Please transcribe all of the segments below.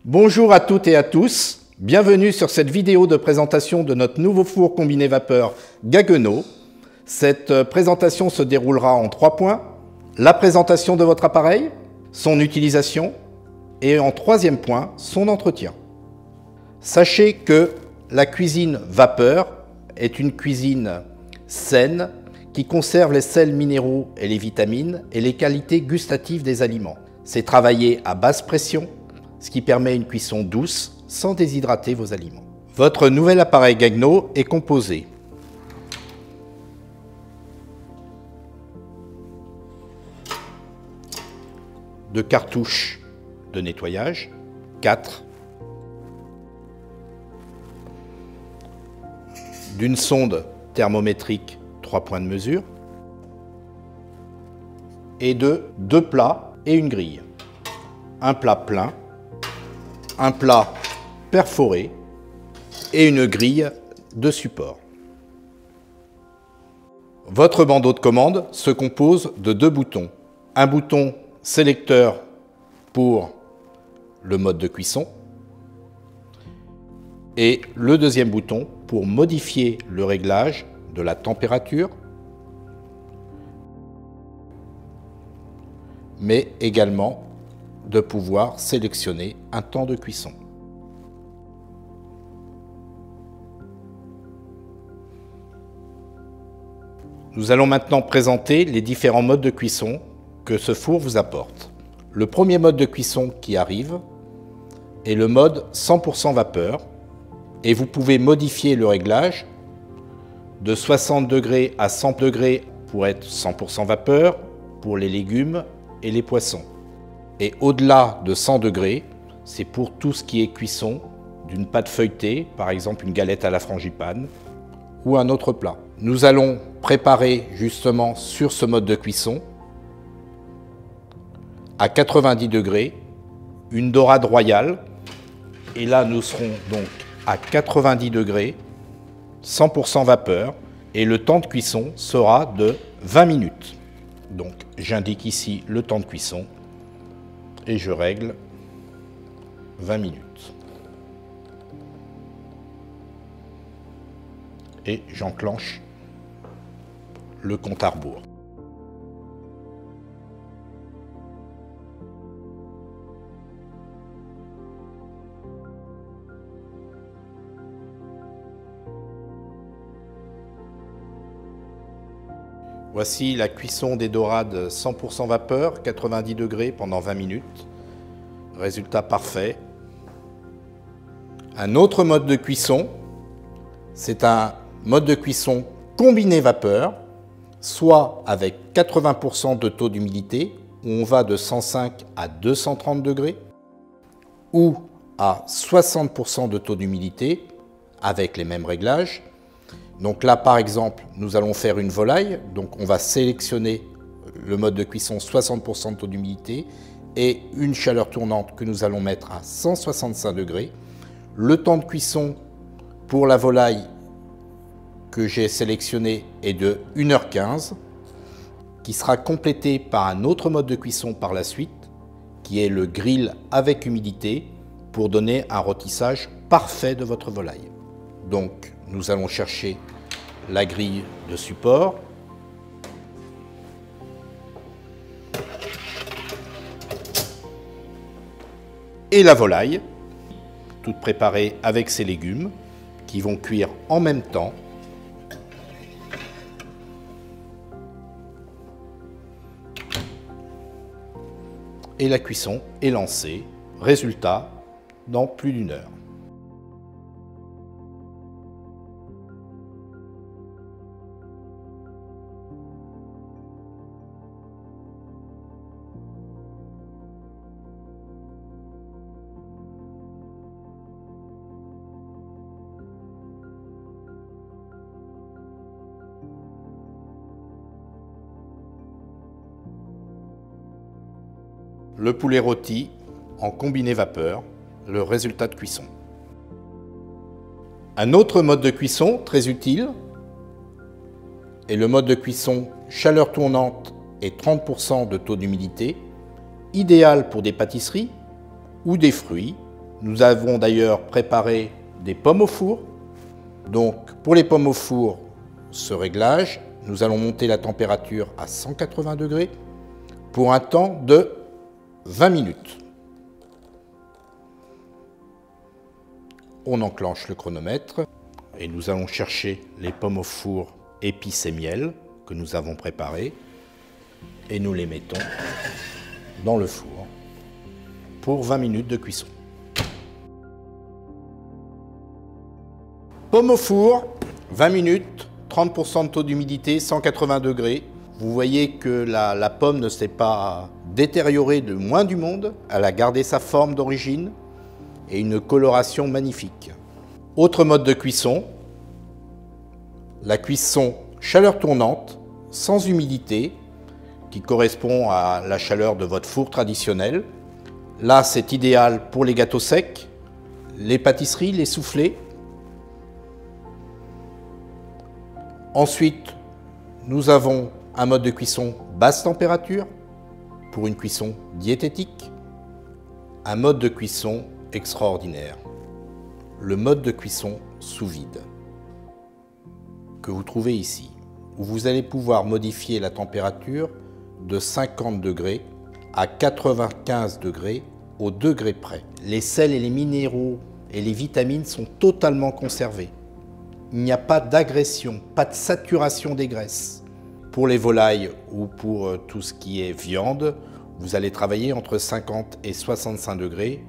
Bonjour à toutes et à tous, bienvenue sur cette vidéo de présentation de notre nouveau four combiné vapeur Gaggenau. Cette présentation se déroulera en 3 points. La présentation de votre appareil, son utilisation et en 3e point, son entretien. Sachez que la cuisine vapeur est une cuisine saine qui conserve les sels minéraux et les vitamines et les qualités gustatives des aliments. C'est travaillé à basse pression, ce qui permet une cuisson douce sans déshydrater vos aliments. Votre nouvel appareil Gaggenau est composé de cartouches de nettoyage, 4, d'une sonde thermométrique 3 points de mesure et de 2 plats et une grille. Un plat plein, un plat perforé et une grille de support. Votre bandeau de commande se compose de 2 boutons. Un bouton sélecteur pour le mode de cuisson et le 2e bouton pour modifier le réglage de la température, mais également de pouvoir sélectionner un temps de cuisson. Nous allons maintenant présenter les différents modes de cuisson que ce four vous apporte. Le premier mode de cuisson qui arrive est le mode 100% vapeur et vous pouvez modifier le réglage de 60 degrés à 100 degrés pour être 100% vapeur pour les légumes et les poissons. Et au-delà de 100 degrés, c'est pour tout ce qui est cuisson d'une pâte feuilletée, par exemple une galette à la frangipane ou un autre plat. Nous allons préparer justement sur ce mode de cuisson à 90 degrés une dorade royale. Et là, nous serons donc à 90 degrés, 100% vapeur, et le temps de cuisson sera de 20 minutes. Donc j'indique ici le temps de cuisson et je règle 20 minutes. Et j'enclenche le compte à rebours. Voici la cuisson des dorades 100% vapeur, 90 degrés pendant 20 minutes. Résultat parfait. Un autre mode de cuisson, c'est un mode de cuisson combiné vapeur, soit avec 80% de taux d'humidité, où on va de 105 à 230 degrés, ou à 60% de taux d'humidité, avec les mêmes réglages. Donc là, par exemple, nous allons faire une volaille. Donc on va sélectionner le mode de cuisson 60% de taux d'humidité et une chaleur tournante que nous allons mettre à 165 degrés. Le temps de cuisson pour la volaille que j'ai sélectionné est de 1h15, qui sera complété par un autre mode de cuisson par la suite, qui est le grill avec humidité, pour donner un rôtissage parfait de votre volaille. Donc, nous allons chercher la grille de support. Et la volaille, toute préparée avec ses légumes, qui vont cuire en même temps. Et la cuisson est lancée. Résultat, dans plus d'1 heure. Le poulet rôti en combiné vapeur, le résultat de cuisson. Un autre mode de cuisson très utile est le mode de cuisson chaleur tournante et 30% de taux d'humidité, idéal pour des pâtisseries ou des fruits, Nous avons d'ailleurs préparé des pommes au four. Donc pour les pommes au four, ce réglage, nous allons monter la température à 180 degrés pour un temps de 20 minutes. On enclenche le chronomètre et nous allons chercher les pommes au four épices et miel que nous avons préparées et nous les mettons dans le four pour 20 minutes de cuisson. Pommes au four, 20 minutes, 30% de taux d'humidité, 180 degrés. Vous voyez que la pomme ne s'est pas détériorée de moins du monde. Elle a gardé sa forme d'origine et une coloration magnifique. Autre mode de cuisson, la cuisson chaleur tournante, sans humidité, qui correspond à la chaleur de votre four traditionnel. Là, c'est idéal pour les gâteaux secs, les pâtisseries, les soufflés. Ensuite, nous avons un mode de cuisson basse température pour une cuisson diététique. Un mode de cuisson extraordinaire, le mode de cuisson sous vide que vous trouvez ici, où vous allez pouvoir modifier la température de 50 degrés à 95 degrés au degré près. Les sels et les minéraux et les vitamines sont totalement conservés. Il n'y a pas d'agression, pas de saturation des graisses. Pour les volailles ou pour tout ce qui est viande, vous allez travailler entre 50 et 65 degrés.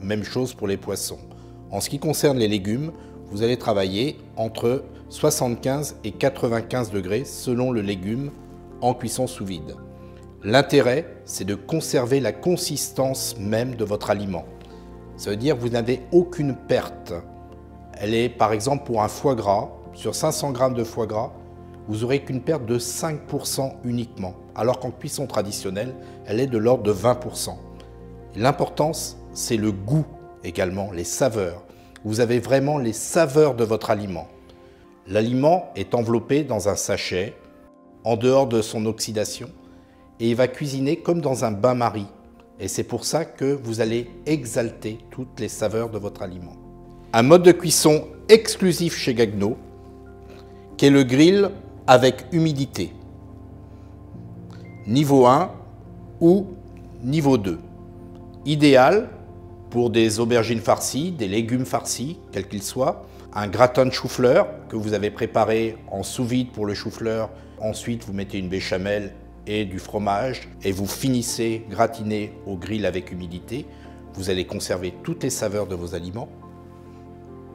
Même chose pour les poissons. En ce qui concerne les légumes, vous allez travailler entre 75 et 95 degrés selon le légume en cuisson sous vide. L'intérêt, c'est de conserver la consistance même de votre aliment. Ça veut dire que vous n'avez aucune perte. Elle est par exemple pour un foie gras, sur 500 g de foie gras, vous n'aurez qu'une perte de 5% uniquement, alors qu'en cuisson traditionnelle, elle est de l'ordre de 20%. L'importance, c'est le goût également, les saveurs. Vous avez vraiment les saveurs de votre aliment. L'aliment est enveloppé dans un sachet, en dehors de son oxydation, et il va cuisiner comme dans un bain-marie. Et c'est pour ça que vous allez exalter toutes les saveurs de votre aliment. Un mode de cuisson exclusif chez Gagno, qui est le grill avec humidité. Niveau 1 ou niveau 2. Idéal pour des aubergines farcies, des légumes farcis, quels qu'ils soient, un gratin de chou-fleur que vous avez préparé en sous-vide pour le chou-fleur. Ensuite, vous mettez une béchamel et du fromage et vous finissez gratiné au grill avec humidité. Vous allez conserver toutes les saveurs de vos aliments.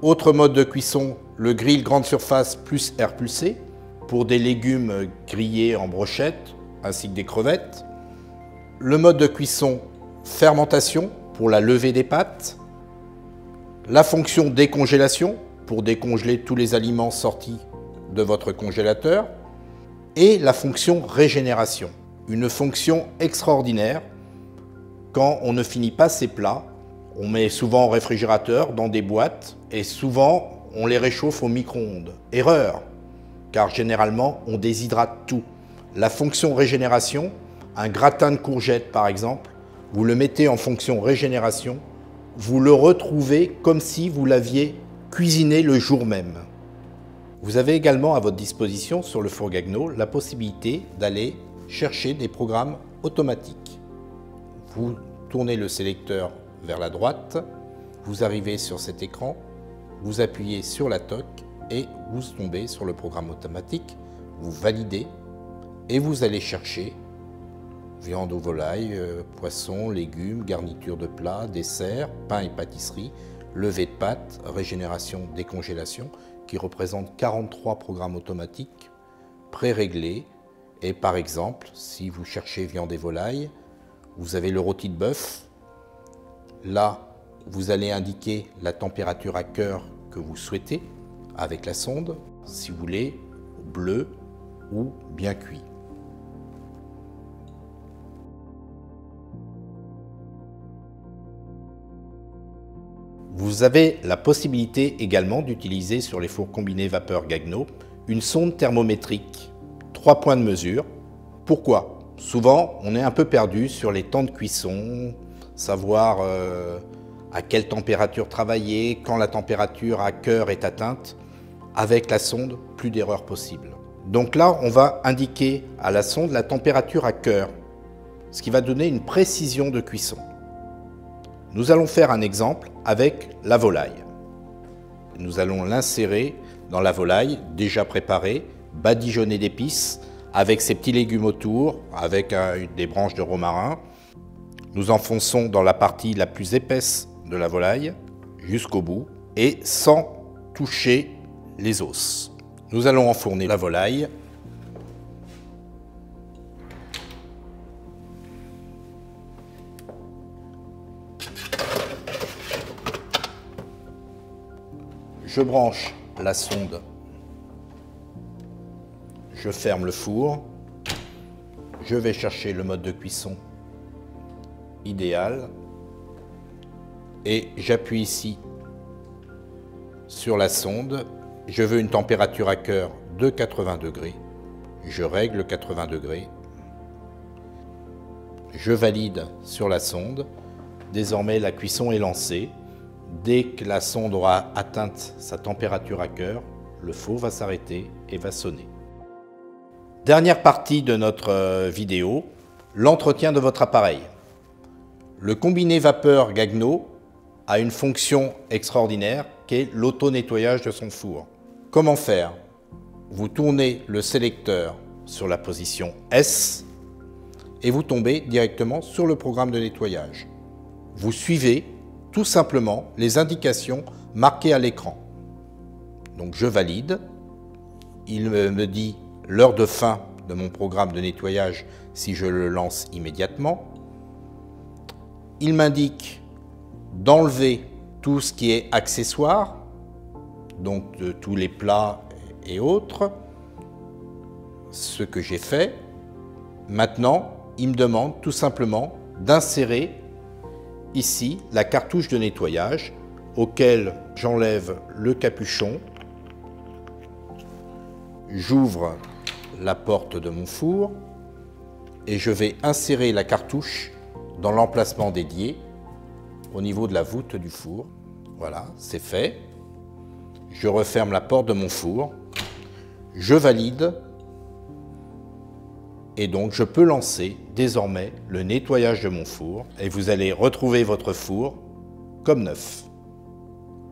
Autre mode de cuisson, le grill grande surface plus air pulsé pour des légumes grillés en brochette ainsi que des crevettes. Le mode de cuisson fermentation pour la levée des pâtes. La fonction décongélation pour décongeler tous les aliments sortis de votre congélateur. Et la fonction régénération, une fonction extraordinaire. Quand on ne finit pas ses plats, on met souvent au réfrigérateur, dans des boîtes, et souvent on les réchauffe au micro-ondes. Erreur, car généralement on déshydrate tout. La fonction régénération, un gratin de courgettes par exemple, vous le mettez en fonction régénération, vous le retrouvez comme si vous l'aviez cuisiné le jour même. Vous avez également à votre disposition sur le four Gagno la possibilité d'aller chercher des programmes automatiques. Vous tournez le sélecteur vers la droite, vous arrivez sur cet écran, vous appuyez sur la toque et vous tombez sur le programme automatique, vous validez et vous allez chercher viande ou volaille, poisson, légumes, garniture de plats, dessert, pain et pâtisserie, levée de pâtes, régénération, décongélation, qui représente 43 programmes automatiques pré-réglés. Et par exemple, si vous cherchez viande et volaille, vous avez le rôti de bœuf. Là, vous allez indiquer la température à cœur que vous souhaitez avec la sonde, si vous voulez bleu ou bien cuit. Vous avez la possibilité également d'utiliser sur les fours combinés vapeur Gagno une sonde thermométrique, 3 points de mesure. Pourquoi? Souvent, on est un peu perdu sur les temps de cuisson, savoir à quelle température travailler, quand la température à cœur est atteinte. Avec la sonde, plus d'erreurs possibles. Donc là, on va indiquer à la sonde la température à cœur, ce qui va donner une précision de cuisson. Nous allons faire un exemple avec la volaille. Nous allons l'insérer dans la volaille déjà préparée, badigeonnée d'épices, avec ses petits légumes autour, avec des branches de romarin. Nous enfonçons dans la partie la plus épaisse de la volaille, jusqu'au bout, et sans toucher les os. Nous allons enfourner la volaille. Je branche la sonde. Je ferme le four. Je vais chercher le mode de cuisson idéal. Et j'appuie ici sur la sonde. Je veux une température à cœur de 80 degrés. Je règle 80 degrés. Je valide sur la sonde. Désormais, la cuisson est lancée. Dès que la sonde aura atteint sa température à cœur, le four va s'arrêter et va sonner. Dernière partie de notre vidéo, l'entretien de votre appareil. Le combiné vapeur Gagno a une fonction extraordinaire qui est l'auto-nettoyage de son four. Comment faire? Vous tournez le sélecteur sur la position S et vous tombez directement sur le programme de nettoyage. Vous suivez tout simplement les indications marquées à l'écran. Donc je valide, il me dit l'heure de fin de mon programme de nettoyage si je le lance immédiatement. Il m'indique d'enlever tout ce qui est accessoire, donc de tous les plats et autres, ce que j'ai fait. Maintenant, il me demande tout simplement d'insérer ici la cartouche de nettoyage auquel j'enlève le capuchon, j'ouvre la porte de mon four et je vais insérer la cartouche dans l'emplacement dédié au niveau de la voûte du four. Voilà, c'est fait. Je referme la porte de mon four, je valide et donc je peux lancer désormais le nettoyage de mon four et vous allez retrouver votre four comme neuf.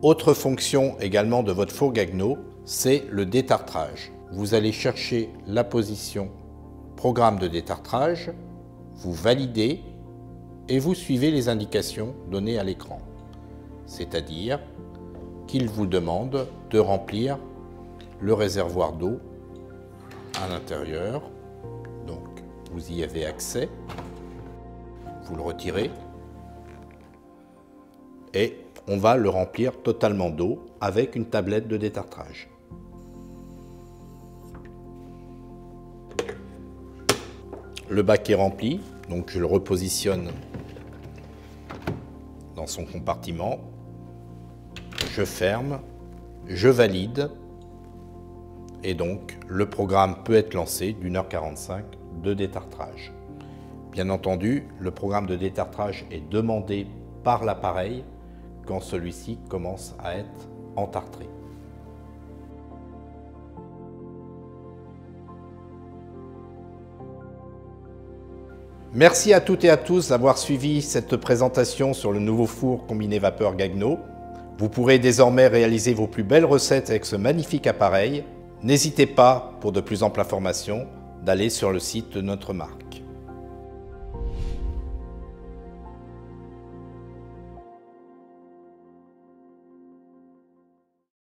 Autre fonction également de votre four Gagno, c'est le détartrage. Vous allez chercher la position programme de détartrage, vous validez et vous suivez les indications données à l'écran. C'est-à-dire qu'il vous demande de remplir le réservoir d'eau à l'intérieur. Donc, vous y avez accès. Vous le retirez. Et on va le remplir totalement d'eau avec une tablette de détartrage. Le bac est rempli, donc je le repositionne dans son compartiment. Je ferme, je valide et donc le programme peut être lancé d'1h45 de détartrage. Bien entendu, le programme de détartrage est demandé par l'appareil quand celui-ci commence à être entartré. Merci à toutes et à tous d'avoir suivi cette présentation sur le nouveau four combiné vapeur Gagno. Vous pourrez désormais réaliser vos plus belles recettes avec ce magnifique appareil. N'hésitez pas, pour de plus amples informations, d'aller sur le site de notre marque.